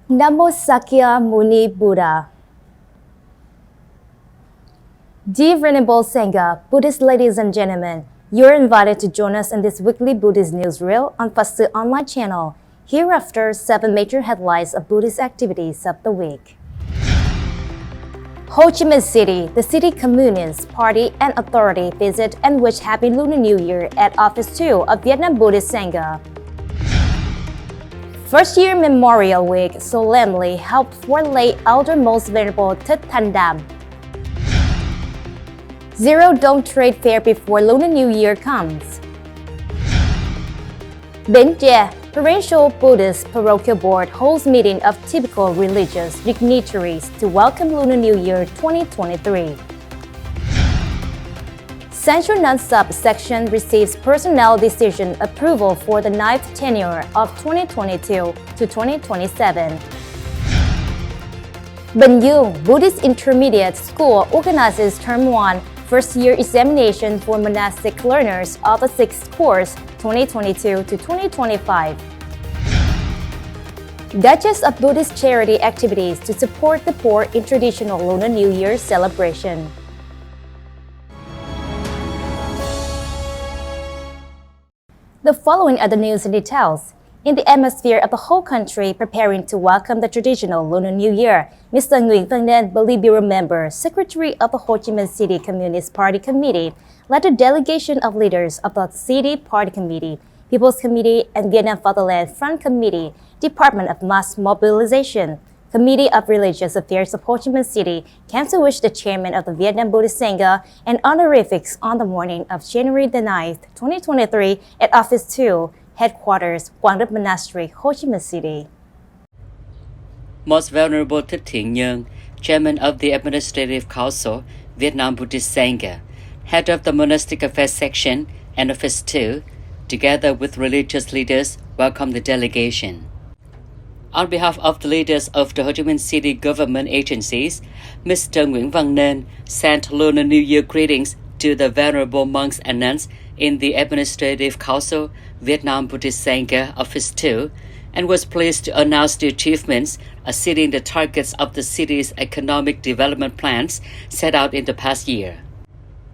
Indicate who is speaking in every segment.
Speaker 1: Namo Sakya Muni Buddha. Dear Venerable Sangha, Buddhist ladies and gentlemen, you are invited to join us in this weekly Buddhist Newsreel on Phật online channel. Hereafter, 7 major headlines of Buddhist activities of the week. Ho Chi Minh City, the city communists, party and authority visit and wish Happy Lunar New Year at Office 2 of Vietnam Buddhist Sangha. First Year Memorial Week solemnly held for late Elder Most Venerable Thích Thanh Đàm. Zero Don't Trade Fair before Lunar New Year comes. Bến Tre, Provincial Buddhist Parochial Board holds meeting of typical religious dignitaries to welcome Lunar New Year 2023. Central Non-Sub Section receives personnel decision approval for the 9th tenure of 2022 to 2027. Bình Dương Buddhist Intermediate School organizes Term 1 first-year examination for monastic learners of the 6th course 2022 to 2025. Duchess of Buddhist charity activities to support the poor in traditional Lunar New Year celebration. The following are the news and details. In the atmosphere of the whole country preparing to welcome the traditional Lunar New Year, Mr. Nguyễn Văn Nên, Politburo member, Secretary of the Ho Chi Minh City Communist Party Committee, led a delegation of leaders of the City Party Committee, People's Committee, and Vietnam Fatherland Front Committee, Department of Mass Mobilization, Committee of Religious Affairs of Ho Chi Minh City, came to wish the chairman of the Vietnam Buddhist Sangha an honorifics on the morning of January the 9th, 2023 at Office 2, Headquarters, Quang Đức Monastery, Ho Chi Minh City.
Speaker 2: Most Venerable Thích Thanh Đàm, Chairman of the Administrative Council, Vietnam Buddhist Sangha, Head of the Monastic Affairs Section and Office 2, together with religious leaders, welcomed the delegation. On behalf of the leaders of the Ho Chi Minh City government agencies, Mr. Nguyễn Văn Nên sent Lunar New Year greetings to the venerable monks and nuns in the Administrative Council, Vietnam Buddhist Sangha Office 2, and was pleased to announce the achievements exceeding the targets of the city's economic development plans set out in the past year.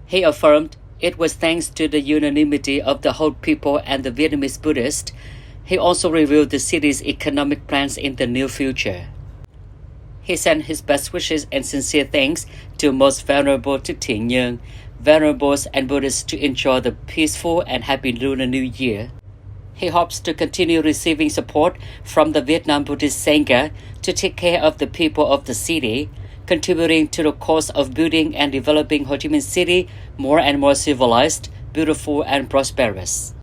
Speaker 2: He affirmed it was thanks to the unanimity of the whole people and the Vietnamese Buddhists. He also revealed the city's economic plans in the near future. He sent his best wishes and sincere thanks to Most Venerable Thích Thanh Đàm, venerables and Buddhists to enjoy the peaceful and happy Lunar New Year. He hopes to continue receiving support from the Vietnam Buddhist Sangha to take care of the people of the city, contributing to the cause of building and developing Ho Chi Minh City more and more civilized, beautiful and prosperous.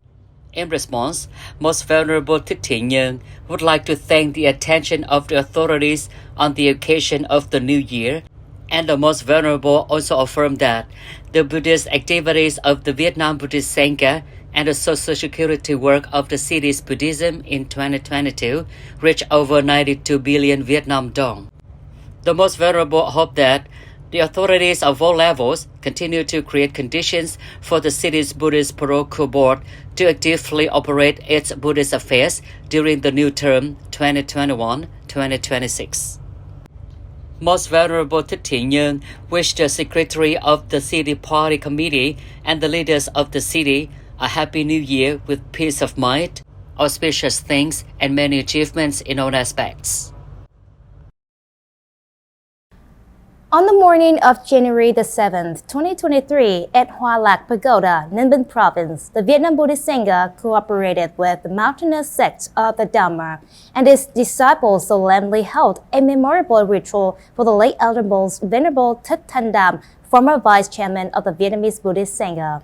Speaker 2: In response, Most Venerable Thích Thanh Đàm would like to thank the attention of the authorities on the occasion of the New Year, and the Most Venerable also affirmed that the Buddhist activities of the Vietnam Buddhist Sangha and the social security work of the city's Buddhism in 2022 reached over 92 billion Vietnam dong. The Most Venerable hoped that the authorities of all levels continue to create conditions for the city's Buddhist Parochial Board to actively operate its Buddhist affairs during the new term 2021-2026. Most Venerable Thích Thanh Đàm wished the Secretary of the City Party Committee and the leaders of the city a Happy New Year with peace of mind, auspicious things, and many achievements in all aspects.
Speaker 1: On the morning of January the 7th, 2023, at Hoa Lạc Pagoda, Ninh Bình Province, the Vietnam Buddhist Sangha cooperated with the mountainous sect of the Dhamma and its disciples solemnly held a memorable ritual for the late Elder Most Venerable Thích Thanh Đàm, former Vice Chairman of the Vietnamese Buddhist Sangha.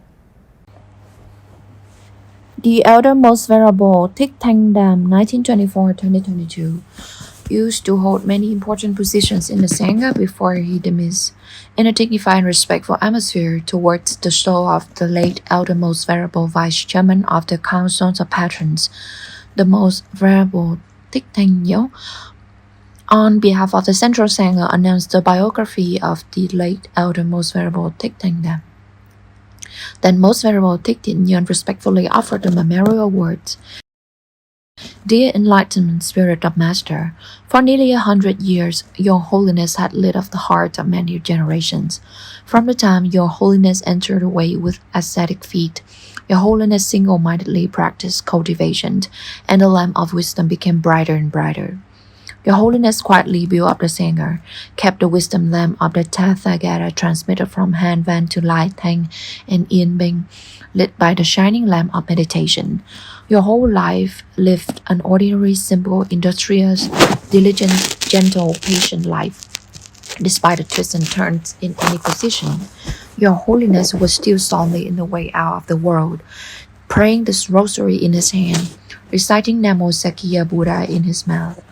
Speaker 3: The Elder Most Venerable Thích Thanh Đàm, 1924-2022, used to hold many important positions in the Sangha before he dismissed, in a dignified and respectful atmosphere towards the soul of the late Elder Most Venerable Vice Chairman of the Council of Patrons, the Most Venerable Thích Thanh Đàm, on behalf of the Central Sangha, announced the biography of the late Elder Most Venerable Thích Thanh Đàm. Then Most Venerable Thích Thanh Đàm respectfully offered the memorial words. Dear enlightenment spirit of Master, for nearly 100 years, Your Holiness had lit up the hearts of many generations. From the time Your Holiness entered the way with ascetic feet, Your Holiness single-mindedly practiced cultivation, and the lamp of wisdom became brighter and brighter. Your Holiness quietly built up the Sangha, kept the wisdom lamp of the TATHAGATA transmitted from Han Van to Lai Thanh and Yên Binh, lit by the shining lamp of meditation. Your whole life lived an ordinary, simple, industrious, diligent, gentle, patient life. Despite the twists and turns in any position, Your Holiness was still solidly in the way out of the world, praying the rosary in his hand, reciting Namo Sakya Buddha in his mouth.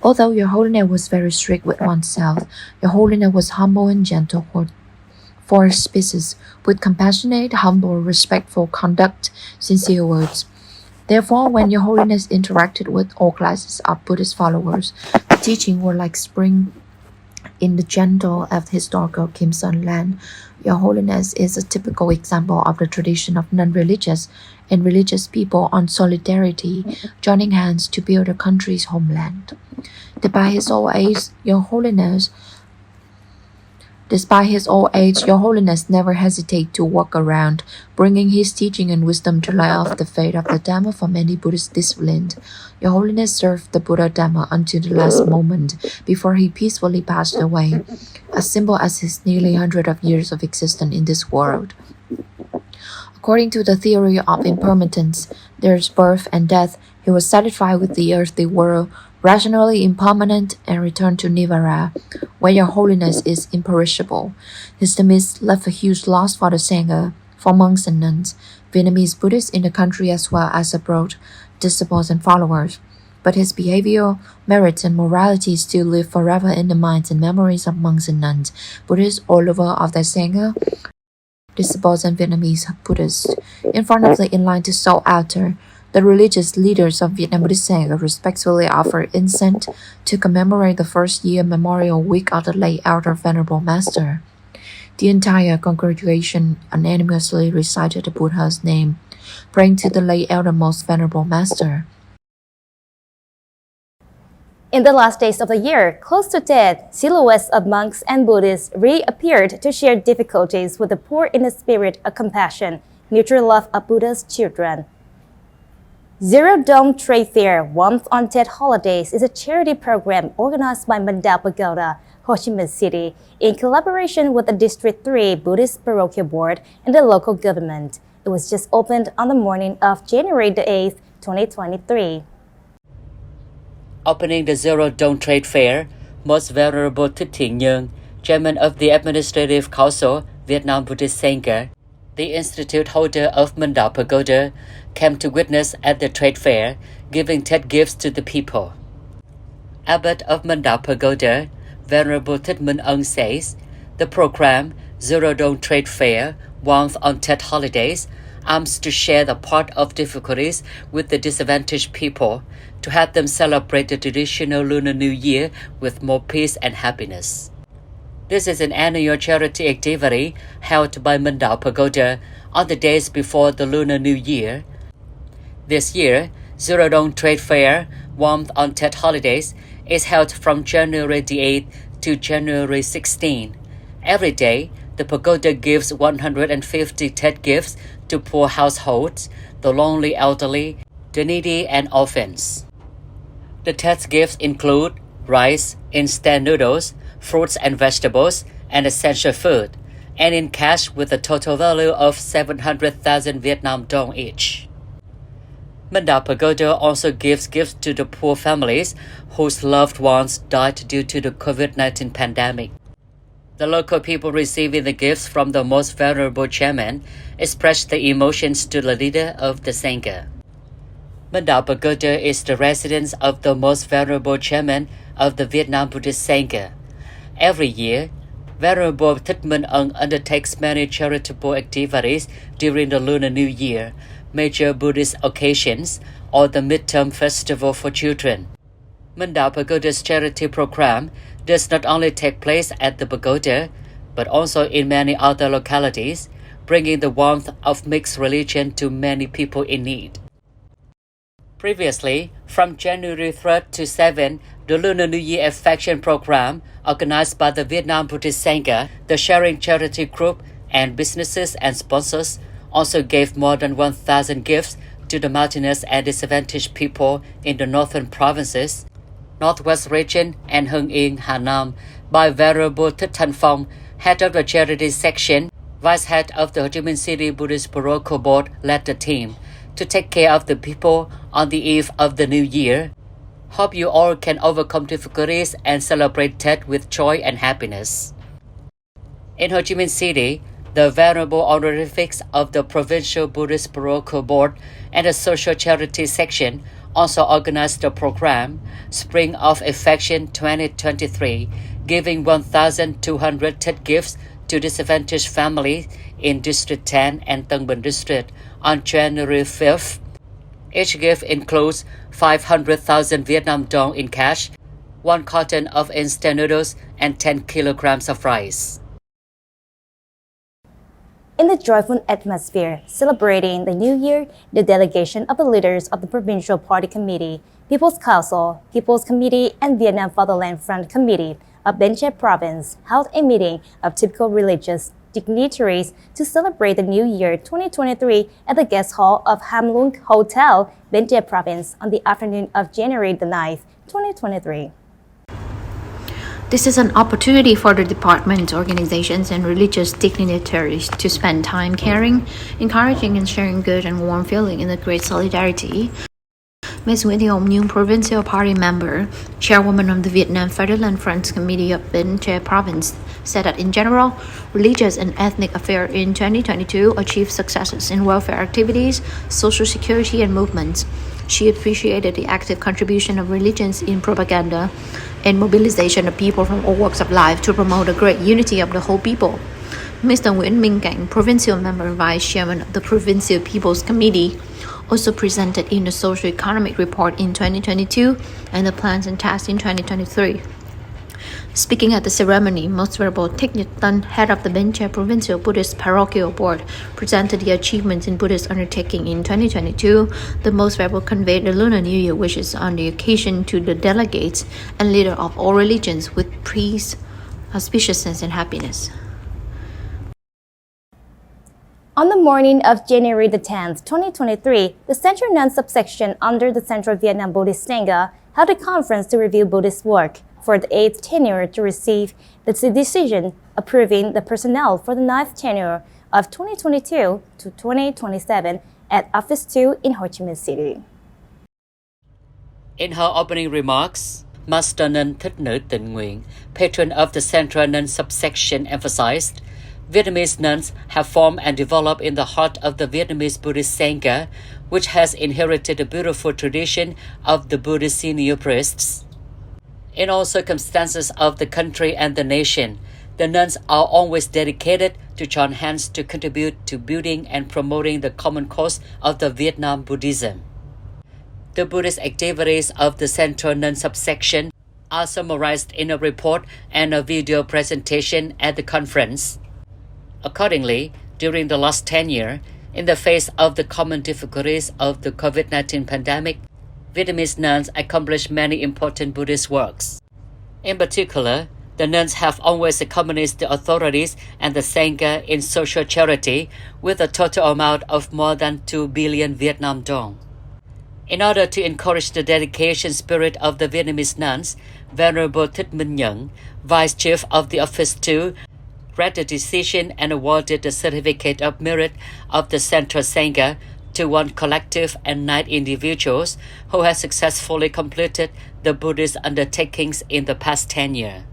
Speaker 3: Although Your Holiness was very strict with oneself, Your Holiness was humble and gentle for his species, with compassionate, humble, respectful conduct, sincere words. Therefore, when Your Holiness interacted with all classes of Buddhist followers, the teaching were like spring in the jungle of historical Kim Son land. Your Holiness is a typical example of the tradition of non-religious and religious people on solidarity, joining hands to build the country's homeland. Despite his old age, Your Holiness never hesitated to walk around, bringing his teaching and wisdom to light off the fate of the Dhamma for many Buddhist disciplines. Your Holiness served the Buddha Dhamma until the last moment before he peacefully passed away, as simple as his nearly 100 of years of existence in this world. According to the theory of impermanence, there is birth and death. He was satisfied with the earthly world, rationally impermanent, and returned to Nirvana, where Your Holiness is imperishable. His demise left a huge loss for the Sangha, for monks and nuns, Vietnamese Buddhists in the country as well as abroad, disciples and followers. But his behavior, merits, and morality still live forever in the minds and memories of monks and nuns, Buddhists all over of the Sangha, disciples and Vietnamese Buddhists. In front of the inline to Seoul altar, the religious leaders of Vietnam Buddhist Sangha respectfully offer incense to commemorate the first year memorial week of the late Elder Venerable Master. The entire congregation unanimously recited the Buddha's name, praying to the late Elder Most Venerable Master.
Speaker 1: In the last days of the year, close to death, silhouettes of monks and Buddhists reappeared to share difficulties with the poor in a spirit of compassion, mutual love of Buddha's children. Zero Dome Trade Fair Warmth on Tet Holidays is a charity program organized by Mandal Pagoda, Ho Chi Minh City, in collaboration with the District 3 Buddhist Parochial Board and the local government. It was just opened on the morning of January the 8th, 2023.
Speaker 2: Opening the Zero Dome Trade Fair, Most Venerable Thích Thanh Đàm, Chairman of the Administrative Council, Vietnam Buddhist Sangha, the institute holder of Mandal Pagoda, came to witness at the trade fair, giving Tet gifts to the people. Abbot of Mandal Pagoda, Venerable Thích Thanh Đàm says, the program, Zero Dome Trade Fair, Warmth on Tet Holidays, aims to share the part of difficulties with the disadvantaged people, to help them celebrate the traditional Lunar New Year with more peace and happiness. This is an annual charity activity held by Mandal Pagoda on the days before the Lunar New Year. This year, Zero Dome Trade Fair, Warmth on Tet Holidays, is held from January the 8th to January 16. Every day, the pagoda gives 150 Tet gifts to poor households, the lonely elderly, the needy, and orphans. The Tet gifts include rice, instant noodles, fruits and vegetables, and essential food, and in cash with a total value of 700,000 Vietnam dong each. Mandal Pagoda also gives gifts to the poor families whose loved ones died due to the COVID-19 pandemic. The local people receiving the gifts from the Most Venerable Chairman expressed their emotions to the leader of the Sangha. Mandal Pagoda is the residence of the Most Venerable Chairman of the Vietnam Buddhist Sangha. Every year, Venerable Thích Thanh Đàm undertakes many charitable activities during the Lunar New Year, major Buddhist occasions, or the midterm festival for children. Mandal Pagoda's charity program does not only take place at the pagoda, but also in many other localities, bringing the warmth of mixed religion to many people in need. Previously, from January 3rd to 7th, the Lunar New Year Affection Program, organized by the Vietnam Buddhist Sangha, the Sharing Charity Group, and businesses and sponsors, also gave more than 1,000 gifts to the mountainous and disadvantaged people in the northern provinces, Northwest Region, and Hưng Yên, Hà Nam, by Venerable Thích Thanh Phong, head of the charity section. Vice head of the Ho Chi Minh City Buddhist Parochial Board led the team to take care of the people on the eve of the new year. Hope you all can overcome difficulties and celebrate Tet with joy and happiness. In Ho Chi Minh City, the Venerable Honorifics of the Provincial Buddhist Parochial Board and the Social Charity Section also organized the program Spring of Affection 2023, giving 1,200 Tet gifts to disadvantaged families in District 10 and Tân Bình District on January 5th. Each gift includes 500,000 Vietnam dong in cash, 1 carton of instant noodles, and 10 kilograms of rice.
Speaker 1: In the joyful atmosphere celebrating the New Year, the delegation of the leaders of the Provincial Party Committee, People's Council, People's Committee, and Vietnam Fatherland Front Committee of Bến Tre Province held a meeting of typical religious dignitaries to celebrate the New Year 2023 at the guest hall of Ham Luang Hotel, Bến Tre Province on the afternoon of January the 9th, 2023.
Speaker 3: This is an opportunity for the department, organizations, and religious dignitaries to spend time caring, encouraging, and sharing good and warm feeling in the great solidarity. Ms. Nguyễn Thị Hồng Nhung, Provincial Party Member, Chairwoman of the Vietnam Fatherland Front Committee of Bến Tre Province, said that in general, religious and ethnic affairs in 2022 achieved successes in welfare activities, social security, and movements. She appreciated the active contribution of religions in propaganda and mobilization of people from all walks of life to promote a great unity of the whole people. Mr. Nguyễn Minh Cảnh, Provincial Member, Vice Chairman of the Provincial People's Committee, also presented in the Social Economic Report in 2022 and the plans and tasks in 2023. Speaking at the ceremony, Most Venerable Thích Thanh, head of the Bến Tre Provincial Buddhist Parochial Board, presented the achievements in Buddhist undertaking in 2022. The Most Venerable conveyed the Lunar New Year wishes on the occasion to the delegates and leaders of all religions with peace, auspiciousness, and happiness.
Speaker 1: On the morning of January the 10th, 2023, the Central Nun subsection under the Central Vietnam Buddhist Sangha held a conference to review Buddhist work for the 8th tenure to receive the decision approving the personnel for the 9th tenure of 2022 to 2027 at Office 2 in Ho Chi Minh City.
Speaker 2: In her opening remarks, Master Nun Thích Nữ Tịnh Nguyện, patron of the Central Nun subsection, emphasized Vietnamese nuns have formed and developed in the heart of the Vietnamese Buddhist Sangha, which has inherited a beautiful tradition of the Buddhist senior priests. In all circumstances of the country and the nation, the nuns are always dedicated to join hands to contribute to building and promoting the common cause of the Vietnam Buddhism. The Buddhist activities of the Central Nun subsection are summarized in a report and a video presentation at the conference. Accordingly, during the last 10 years, in the face of the common difficulties of the COVID-19 pandemic, Vietnamese nuns accomplished many important Buddhist works. In particular, the nuns have always accompanied the authorities and the Sangha in social charity with a total amount of more than 2 billion Vietnam dong. In order to encourage the dedication spirit of the Vietnamese nuns, Venerable Thích Minh Nhuận, Vice Chief of the Office 2, read the decision and awarded the Certificate of Merit of the Central Sangha to one collective and 9 individuals who have successfully completed the Buddhist undertakings in the past 10 years.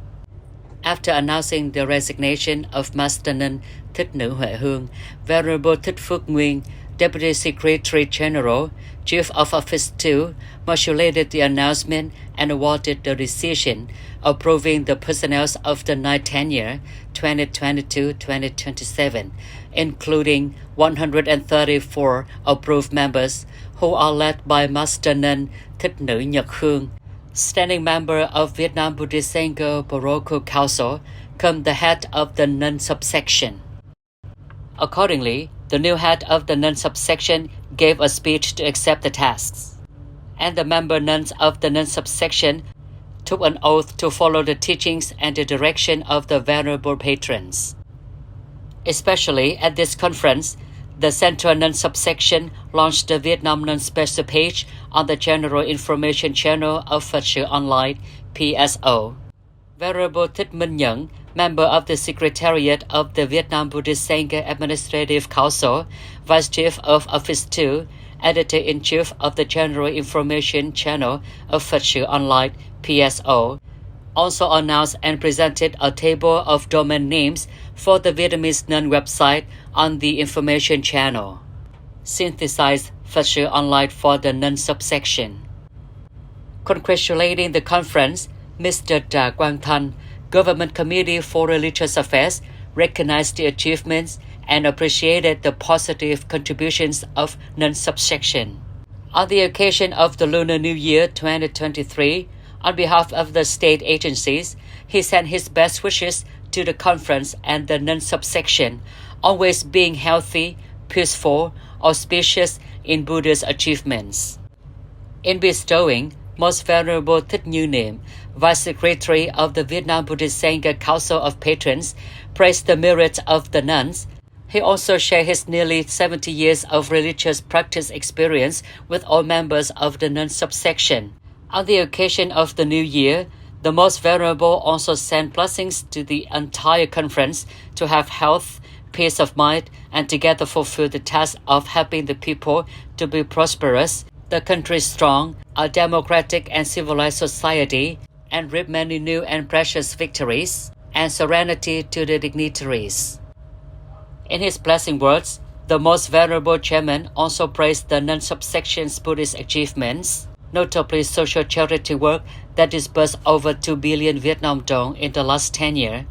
Speaker 2: After announcing the resignation of Master Nun Thích Nữ Huệ Hương, Venerable Thích Phước Nguyên, Deputy Secretary General, Chief of Office 2, modulated the announcement and awarded the decision approving the personnel of the 9th tenure 2022-2027, including 134 approved members who are led by Master Nun Thích Nữ Nhật Hương, standing member of Vietnam Buddhist Sangha Parochial Council, come the head of the Nun subsection. Accordingly, the new head of the Nun subsection gave a speech to accept the tasks. and the member nuns of the nun subsection took an oath to follow the teachings and the direction of the venerable patrons. Especially at this conference, the Central Nun Subsection launched the Vietnam Nun Special page on the General Information Channel of Phật Online, PSO. Venerable Thích Minh Nhẫn, member of the Secretariat of the Vietnam Buddhist Sangha Administrative Council, Vice Chief of Office 2, Editor-in-Chief of the General Information Channel of Phật Online, PSO, also announced and presented a table of domain names for the Vietnamese Nun website on the information channel. Synthesized Phật Online for the Nun subsection. Congratulating the conference, Mr. Quang Thanh, Government Committee for Religious Affairs, recognized the achievements and appreciated the positive contributions of Nun subsection. On the occasion of the Lunar New Year 2023, on behalf of the state agencies, he sent his best wishes to the conference and the Nun subsection, always being healthy, peaceful, auspicious in Buddha's achievements. In bestowing, Most Venerable Thích Niệm, Vice Secretary of the Vietnam Buddhist Sangha Council of Patrons, praised the merits of the nuns. He also shared his nearly 70 years of religious practice experience with all members of the Nun subsection. On the occasion of the New Year, the Most Venerable also sent blessings to the entire conference to have health, peace of mind, and together fulfill the task of helping the people to be prosperous, the country strong, a democratic and civilized society, and reap many new and precious victories, and serenity to the dignitaries. In his blessing words, the Most Venerable Chairman also praised the Nun subsection's Buddhist achievements, notably social charity work that disbursed over 2 billion Vietnam dong in the last 10 years.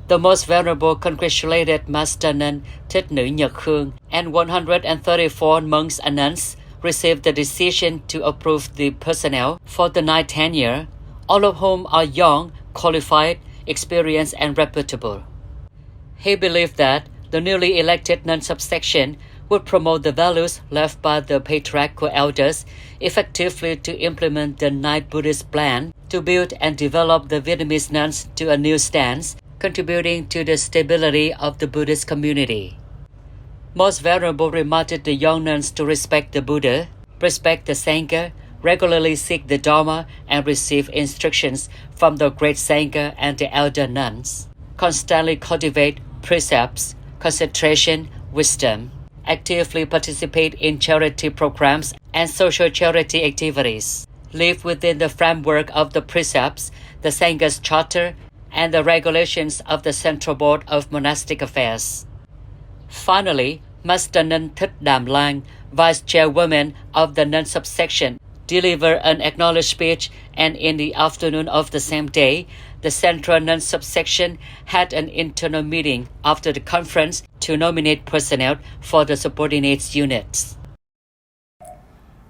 Speaker 2: The Most Venerable congratulated Master Nun Thích Nhật Khương and 134 monks and nuns received the decision to approve the personnel for the 9th tenure, all of whom are young, qualified, experienced, and reputable. He believed that the newly elected Nun subsection would promote the values left by the patriarchal elders effectively to implement the Ninth Buddhist Plan to build and develop the Vietnamese nuns to a new stance, contributing to the stability of the Buddhist community. Most Venerable reminded the young nuns to respect the Buddha, respect the Sangha, regularly seek the Dharma, and receive instructions from the great Sangha and the elder nuns. Constantly cultivate precepts, concentration, wisdom. Actively participate in charity programs and social charity activities. Live within the framework of the precepts, the Sangha's charter, and the regulations of the Central Board of Monastic Affairs. Finally, Master Nun Thích Đàm, Vice Chairwoman of the Nun subsection, delivered an acknowledged speech, and in the afternoon of the same day, the Central Nun subsection had an internal meeting after the conference to nominate personnel for the subordinate units.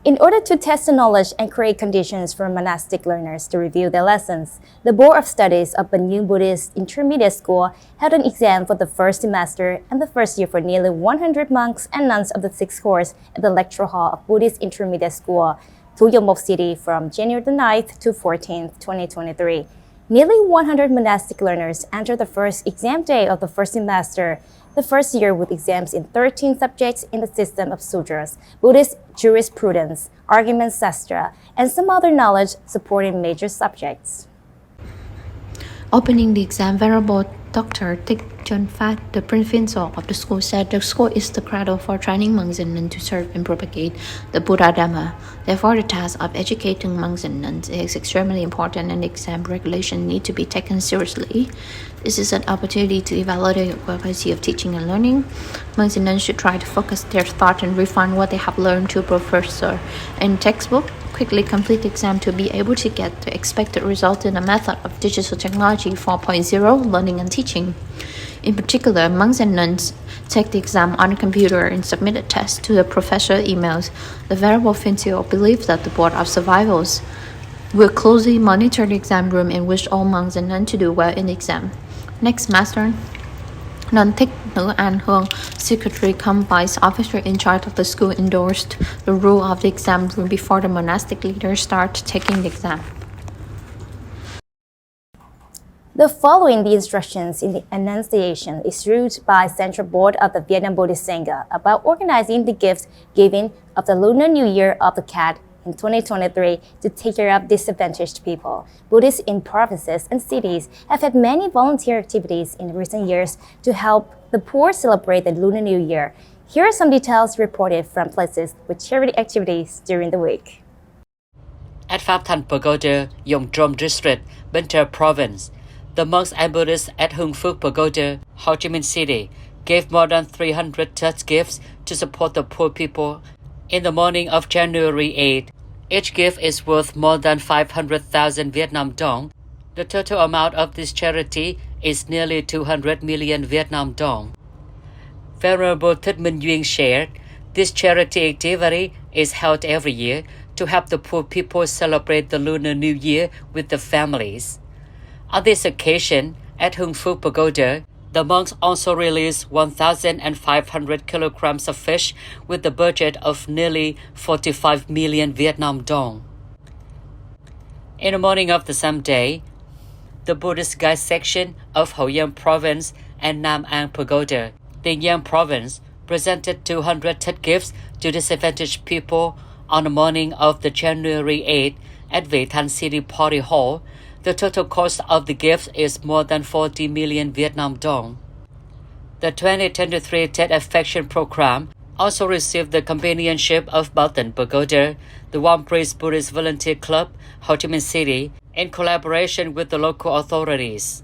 Speaker 1: In order to test the knowledge and create conditions for monastic learners to review their lessons, the Board of Studies of the new Buddhist Intermediate School held an exam for the first semester and the first year for nearly 100 monks and nuns of the 6th course at the Lecture Hall of Buddhist Intermediate School, Thu City from January the 9th to 14th, 2023. Nearly 100 monastic learners entered the first exam day of the first semester, the first year with exams in 13 subjects in the system of sutras, Buddhist jurisprudence, argument sastra, and some other knowledge supporting major subjects.
Speaker 3: Opening the exam, Venerable Dr. Thích Thanh Đàm, the principal of the school, said the school is the cradle for training monks and nuns to serve and propagate the Buddha Dhamma. Therefore, the task of educating monks and nuns is extremely important, and exam regulations need to be taken seriously. This is an opportunity to evaluate the quality of teaching and learning. Monks and nuns should try to focus their thought and refine what they have learned to professor and textbook. Quickly complete the exam to be able to get the expected result in a method of digital technology 4.0, learning and teaching. In particular, monks and nuns take the exam on a computer and submit a test to the professor emails. The Venerable Phiên believes that the Board of Survivors will closely monitor the exam room and wish all monks and nuns to do well in the exam. Next, Master Nun Thích Nữ An Hương, secretary cum vice officer in charge of the school, endorsed the rule of the exam room before the monastic leaders start taking the exam.
Speaker 1: The following the instructions in the Annunciation issued by Central Board of the Vietnam Buddhist Sangha about organizing the gift giving of the Lunar New Year of the Cat in 2023 to take care of disadvantaged people. Buddhists in provinces and cities have had many volunteer activities in recent years to help the poor celebrate the Lunar New Year. Here are some details reported from places with charity activities during the week.
Speaker 2: At Pháp Thành Pagoda, Yong Trom District, Binh Tre Province, the monks and Buddhists at Hung Phuc Pagoda, Ho Chi Minh City, gave more than 300 Tết gifts to support the poor people in the morning of January 8. Each gift is worth more than 500,000 Vietnam dong. The total amount of this charity is nearly 200 million Vietnam dong. Venerable Thích Minh Duyên shared, this charity activity is held every year to help the poor people celebrate the Lunar New Year with their families. On this occasion, at Hung Phuc Pagoda, the monks also released 1,500 kilograms of fish with a budget of nearly 45 million Vietnam dong. In the morning of the same day, the Buddhist guide section of Hậu Giang Province and Nam An Pagoda, TIòng Province, presented 200 Tết gifts to disadvantaged people on the morning of the January 8 at Vị Thanh City Party Hall. The total cost of the gift is more than 40 million Vietnam dong. The 2023 Tết Affection Program also received the companionship of Bảo Tịnh Pagoda, the One Priest Buddhist Volunteer Club, Ho Chi Minh City, in collaboration with the local authorities.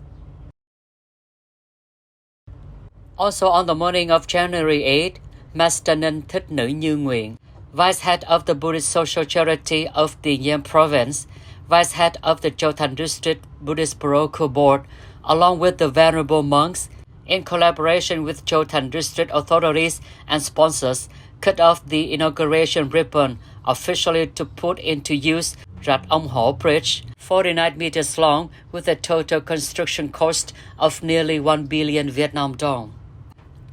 Speaker 2: Also on the morning of January 8, Master Ninh Thích Nữ Như Nguyện, Vice Head of the Buddhist Social Charity of TIòng Province, Vice Head of the Châu Thành District Buddhist Parochial Board, along with the Venerable monks, in collaboration with Châu Thành District authorities and sponsors, cut off the inauguration ribbon officially to put into use Rạch Ông Hổ Bridge, 49 meters long, with a total construction cost of nearly 1 billion Vietnam dong.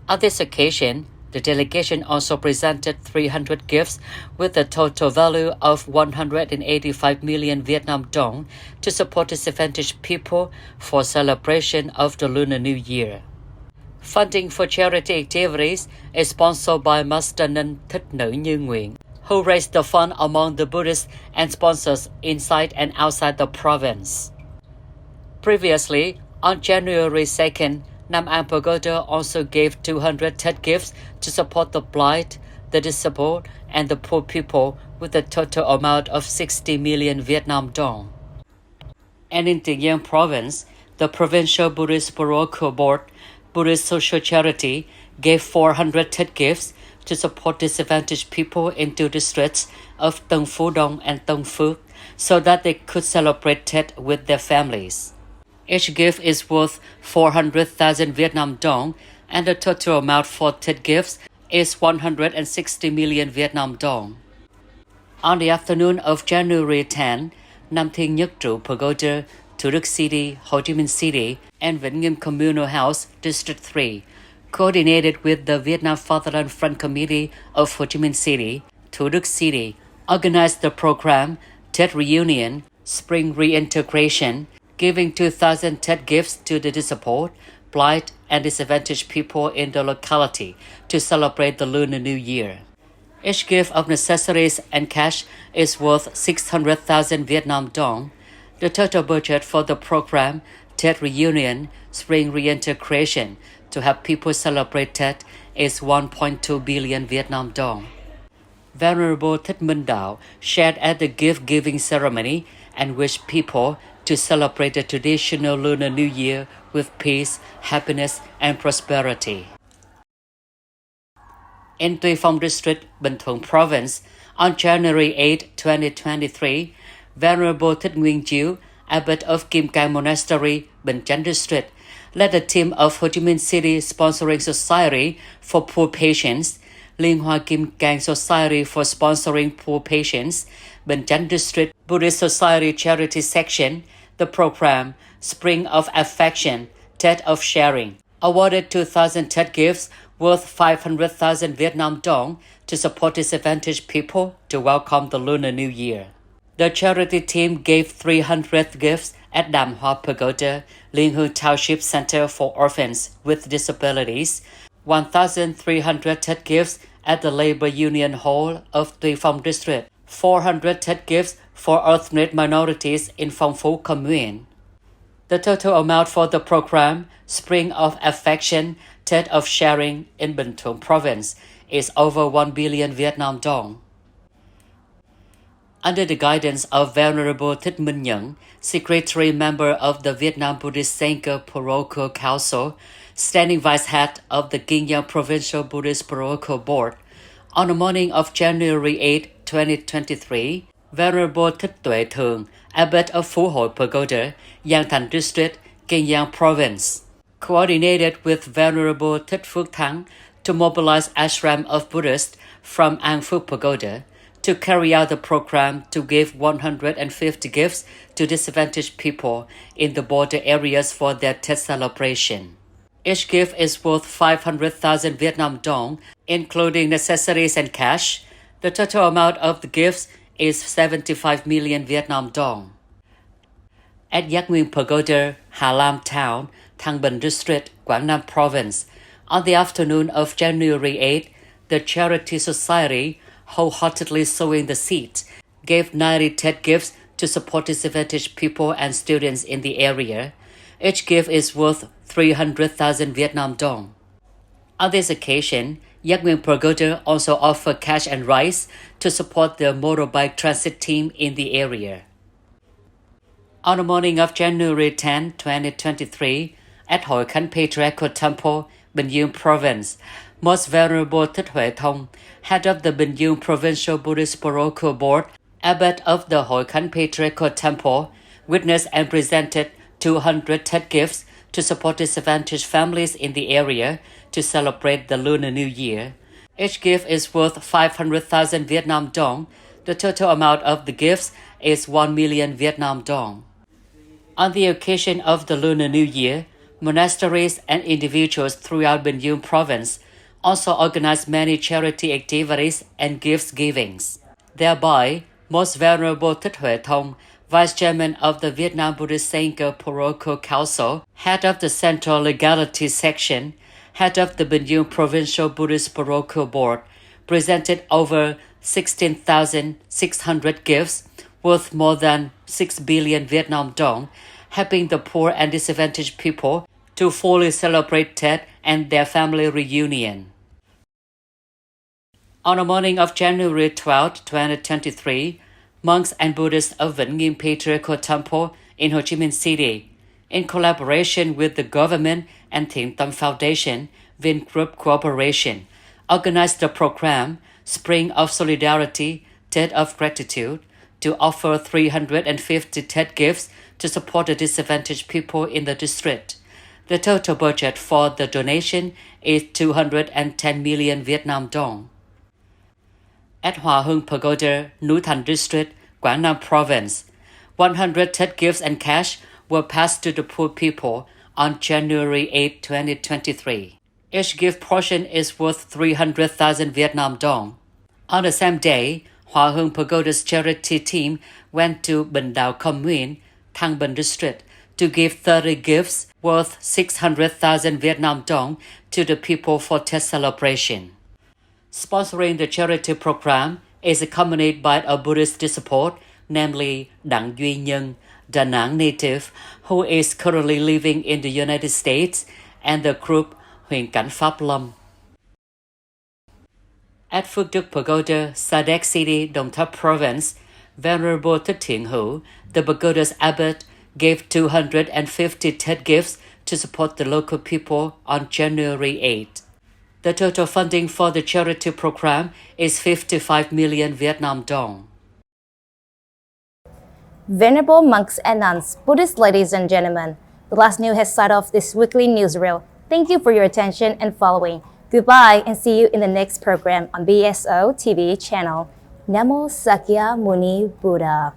Speaker 2: On this occasion, the delegation also presented 300 gifts with a total value of 185 million Vietnam dong to support disadvantaged people for celebration of the Lunar New Year. Funding for charity activities is sponsored by Master Ninh Thích Nữ Như Nguyện, who raised the fund among the Buddhists and sponsors inside and outside the province. Previously, on January 2nd, Nam An Pagoda also gave 200 Tết gifts to support the blind, the disabled, and the poor people with a total amount of 60 million Vietnam dong. And in TIòng Province, the Provincial Buddhist Parochial Board, Buddhist Social Charity, gave 400 Tết gifts to support disadvantaged people in two districts of Tân Phú Đông and Tân Phước so that they could celebrate Tết with their families. Each gift is worth 400,000 Vietnam dong, and the total amount for Tết gifts is 160 million Vietnam dong. On the afternoon of January 10, Nam Thiên Nhất Trụ Pagoda, Thủ Đức City, Ho Chi Minh City, and Vĩnh Nghiêm Communal House, District 3, coordinated with the Vietnam Fatherland Front Committee of Ho Chi Minh City, Thủ Đức City, organized the program Tết Reunion, Spring Reintegration, giving 2,000 Tết gifts to the disabled, blind, and disadvantaged people in the locality to celebrate the Lunar New Year. Each gift of necessities and cash is worth 600,000 Vietnam dong. The total budget for the program, Tết Reunion, Spring Reintegration, to help people celebrate Tết is 1.2 billion Vietnam dong. Venerable Thích Minh Đạo shared at the gift-giving ceremony and wished people to celebrate the traditional Lunar New Year with peace, happiness, and prosperity. In Tuy Phong District, Bình Thuận Province, on January 8, 2023, Venerable Thích Nguyên Chiếu, Abbot of Kim Cang Monastery, Bình Chánh District, led a team of Ho Chi Minh City Sponsoring Society for Poor Patients, Liên Hoa Kim Cang Society for Sponsoring Poor Patients, Bình Chánh District Buddhist Society Charity Section, the program Spring of Affection, Tết of Sharing, awarded 2,000 TED gifts worth 500,000 Vietnam dong to support disadvantaged people to welcome the Lunar New Year. The charity team gave 300 gifts at Đàm Hoa Pagoda, Liên Hương Township Center for Orphans with Disabilities, 1,300 TED gifts at the Labor Union Hall of TIòng District, 400 TED gifts for ethnic minorities in Phong Phú Commune. The total amount for the program, Spring of Affection, Tết of Sharing in Bình Thuận Province, is over 1 billion Vietnam dong. Under the guidance of Venerable Thích Thanh Đàm, Secretary Member of the Vietnam Buddhist Sangha Parochial Council, standing vice head of the Kinh Provincial Buddhist Parochial Board, on the morning of January 8, 2023, Venerable Thích Thượng, Abbot of Phú Hội Pagoda, Thành District, Kinh Province, coordinated with Venerable Thích Phước Thắng to mobilize ashram of Buddhists from An Phước Pagoda to carry out the program to give 150 gifts to disadvantaged people in the border areas for their Tết celebration. Each gift is worth 500,000 Vietnam dong, including necessities and cash. The total amount of the gifts is 75 million Vietnam dong. At Giác Nguyên Pagoda, Hà Lam Town, Thăng Bình District, Quảng Nam Province, on the afternoon of January 8, the Charity Society, wholeheartedly sowing the seeds, gave 90 TED gifts to support disadvantaged people and students in the area. Each gift is worth 300,000 Vietnam dong. On this occasion, Giác Nguyên Pagoda also offered cash and rice to support the motorbike transit team in the area. On the morning of January 10, 2023, at Hội Khánh Patriarchal Temple, Bình Dương Province, Most Venerable Thích Huệ Thông, head of the Bình Dương Provincial Buddhist Parochial Board, Abbot of the Hội Khánh Patriarchal Temple, witnessed and presented 200 TED gifts to support disadvantaged families in the area to celebrate the Lunar New Year. Each gift is worth 500,000 Vietnam dong. The total amount of the gifts is 1 million Vietnam dong. On the occasion of the Lunar New Year, monasteries and individuals throughout Bình Dương Province also organized many charity activities and gifts givings. Thereby, Most Venerable Thích Huệ Thông, Vice Chairman of the Vietnam Buddhist Sangha Parochial Council, Head of the Central Legality Section, Head of the Bình Dương Provincial Buddhist Parochial Board, presented over 16,600 gifts worth more than 6 billion Vietnam dong, helping the poor and disadvantaged people to fully celebrate Tet and their family reunion. On the morning of January 12, 2023, monks and Buddhists of Vĩnh Nghiêm Patriarchal Temple in Ho Chi Minh City, in collaboration with the government and Thiện Tâm Foundation, Vingroup Cooperation, organized the program Spring of Solidarity, Tết of Gratitude, to offer 350 TED gifts to support the disadvantaged people in the district. The total budget for the donation is 210 million Vietnam dong. At Hòa Hưng Pagoda, Núi Thành District, Quảng Nam Province, 100 TED gifts and cash were passed to the poor people on January 8, 2023. Each gift portion is worth 300,000 Vietnam dong. On the same day, Hòa Hưng Pagoda's charity team went to Bình Đào Commune, Thăng Bình District, to give 30 gifts worth 600,000 Vietnam dong to the people for Tết celebration. Sponsoring the charity program is accompanied by a Buddhist disciple, namely Đảng Duy Nhân, Đảng native, who is currently living in the United States, and the group Huyền Cảnh Pháp Lâm. At Phước Đức Pagoda, Sa Đéc City, Đồng Tháp Province, Venerable Thích Thiện Hữu, the pagoda's abbot, gave 250 TED gifts to support the local people on January 8. The total funding for the charity program is 55 million Vietnam dong.
Speaker 1: Venerable monks and nuns, Buddhist ladies and gentlemen, the last news has started off this weekly newsreel. Thank you for your attention and following. Goodbye and see you in the next program on BSO TV channel. Namo Sakya Muni Buddha.